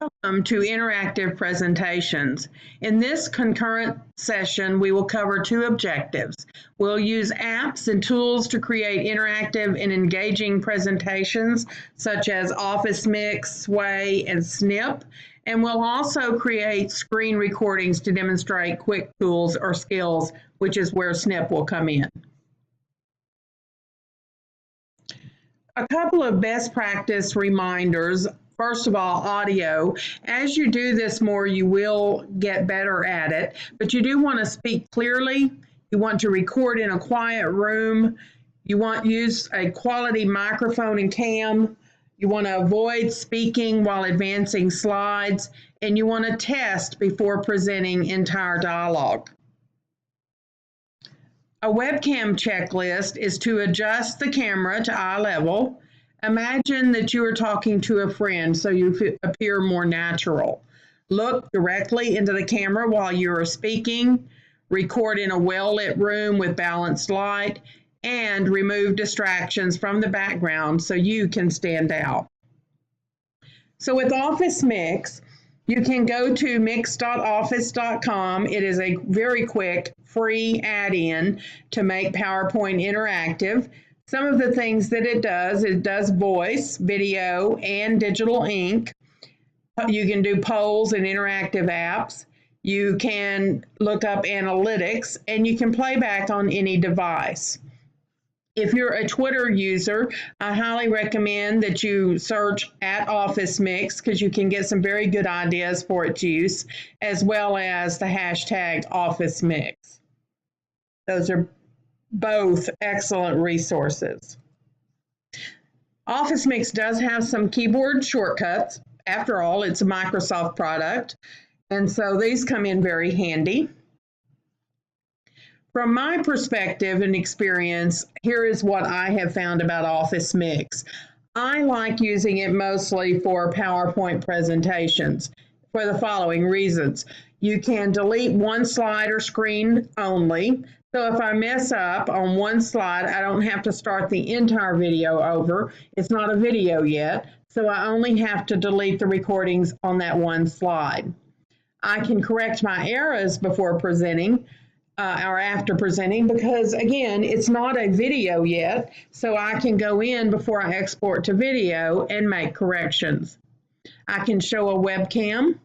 Welcome to Interactive Presentations. In this concurrent session, we will cover two objectives. We'll use apps and tools to create interactive and engaging presentations such as OfficeMix, Sway, and Snip. And we'll also create screen recordings to demonstrate quick tools or skills, which is where Snip will come in. A couple of best practice reminders. First of all, audio. As you do this more, you will get better at it, but you do want to speak clearly. You want to record in a quiet room. You want to use a quality microphone and cam. You want to avoid speaking while advancing slides, and you want to test before presenting entire dialogue. A webcam checklist is to adjust the camera to eye level. Imagine that you are talking to a friend so you appear more natural. Look directly into the camera while you are speaking. Record in a well-lit room with balanced light, and remove distractions from the background so you can stand out. So with OfficeMix, you can go to mix.office.com. It is a very quick, free add-in to make PowerPoint interactive. Some of the things that it does voice, video, and digital ink. You can do polls and interactive apps. You can look up analytics, and you can play back on any device. If you're a Twitter user, I highly recommend that you search at OfficeMix because you can get some very good ideas for its use, as well as the hashtag OfficeMix. Those are both excellent resources. OfficeMix does have some keyboard shortcuts. After all, it's a Microsoft product, and so these come in very handy. From my perspective and experience, here is what I have found about OfficeMix. I like using it mostly for PowerPoint presentations for the following reasons. You can delete one slide or screen only. So if I mess up on one slide, I don't have to start the entire video over. It's not a video yet, so I only have to delete the recordings on that one slide. I can correct my errors before presenting or after presenting because, again, it's not a video yet, so I can go in before I export to video and make corrections. I can show a webcam.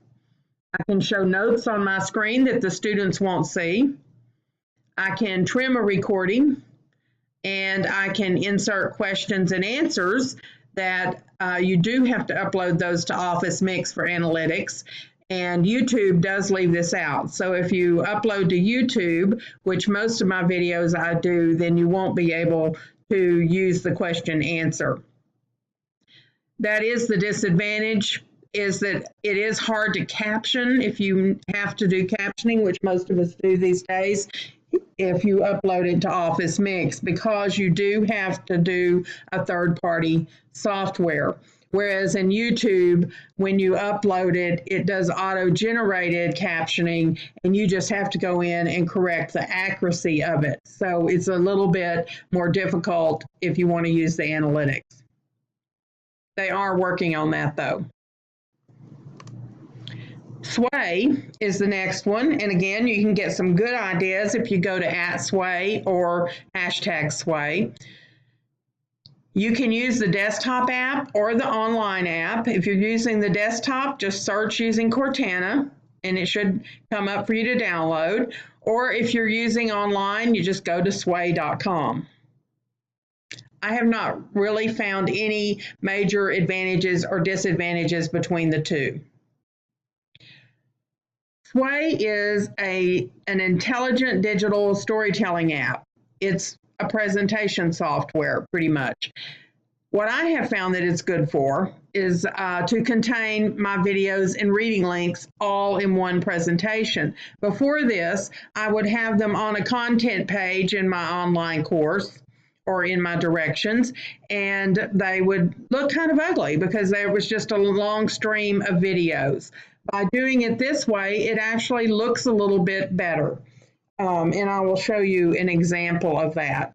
I can show notes on my screen that the students won't see. I can trim a recording, and I can insert questions and answers that you do have to upload those to OfficeMix for analytics, and YouTube does leave this out. So if you upload to YouTube, which most of my videos I do, then you won't be able to use the question answer. That is the disadvantage, is that it is hard to caption if you have to do captioning, which most of us do these days, if you upload it to OfficeMix, because you do have to do a third-party software. Whereas in YouTube, when you upload it, it does auto-generated captioning, and you just have to go in and correct the accuracy of it. So it's a little bit more difficult if you want to use the analytics. They are working on that, though. Sway is the next one, and again, you can get some good ideas if you go to @Sway or #Sway. You can use the desktop app or the online app. If you're using the desktop, just search using Cortana, and it should come up for you to download. Or if you're using online, you just go to sway.com. I have not really found any major advantages or disadvantages between the two. Sway is an intelligent digital storytelling app. It's a presentation software, pretty much. What I have found that it's good for is to contain my videos and reading links all in one presentation. Before this, I would have them on a content page in my online course or in my directions, and they would look kind of ugly because there was just a long stream of videos. By doing it this way, it actually looks a little bit better. And I will show you an example of that.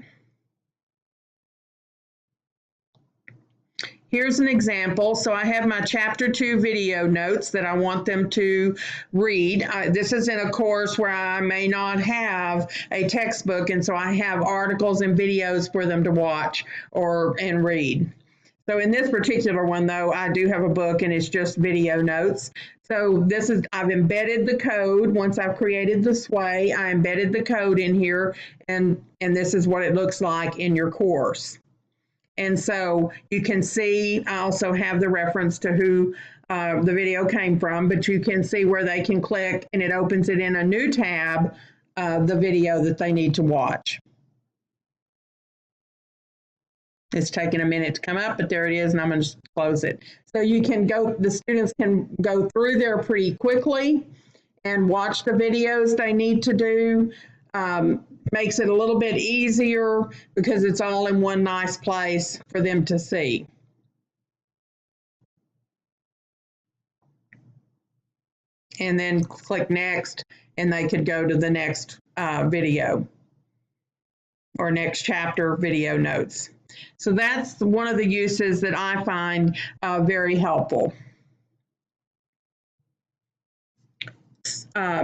Here's an example. So I have my Chapter 2 video notes that I want them to read. This is in a course where I may not have a textbook, and so I have articles and videos for them to watch and read. So in this particular one, though, I do have a book and it's just video notes. So I've embedded the code. Once I've created the sway, I embedded the code in here, and this is what it looks like in your course. And so you can see, I also have the reference to who the video came from, but you can see where they can click and it opens it in a new tab, the video that they need to watch. It's taking a minute to come up, but there it is, and I'm going to just close it. So the students can go through there pretty quickly and watch the videos they need to do. Makes it a little bit easier because it's all in one nice place for them to see. And then click next, and they could go to the next video or next chapter video notes. So that's one of the uses that I find very helpful.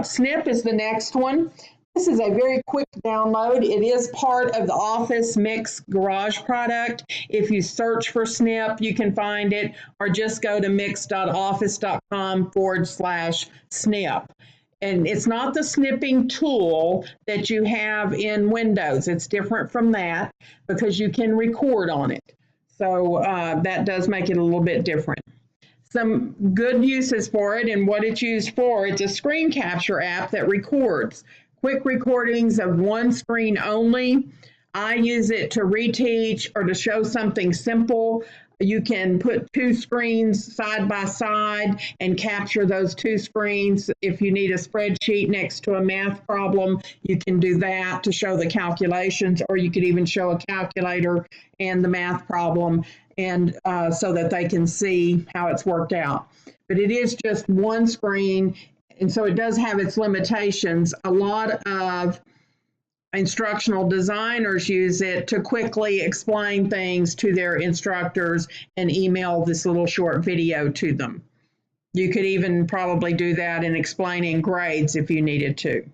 Snip is the next one. This is a very quick download. It is part of the Office Mix Garage product. If you search for Snip, you can find it, or just go to mix.office.com/snip. And it's not the snipping tool that you have in Windows. It's different from that because you can record on it. So that does make it a little bit different. Some good uses for it and what it's used for, it's a screen capture app that records quick recordings of one screen only. I use it to reteach or to show something simple. You can put two screens side by side and capture those two screens. If you need a spreadsheet next to a math problem, you can do that to show the calculations, or you could even show a calculator and the math problem, and so that they can see how it's worked out. But it is just one screen, and so it does have its limitations. A lot of instructional designers use it to quickly explain things to their instructors and email this little short video to them. You could even probably do that in explaining grades if you needed to.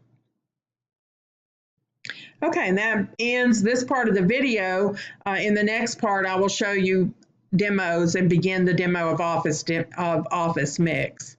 Okay, and that ends this part of the video. In the next part, I will show you demos and begin the demo of Office Mix.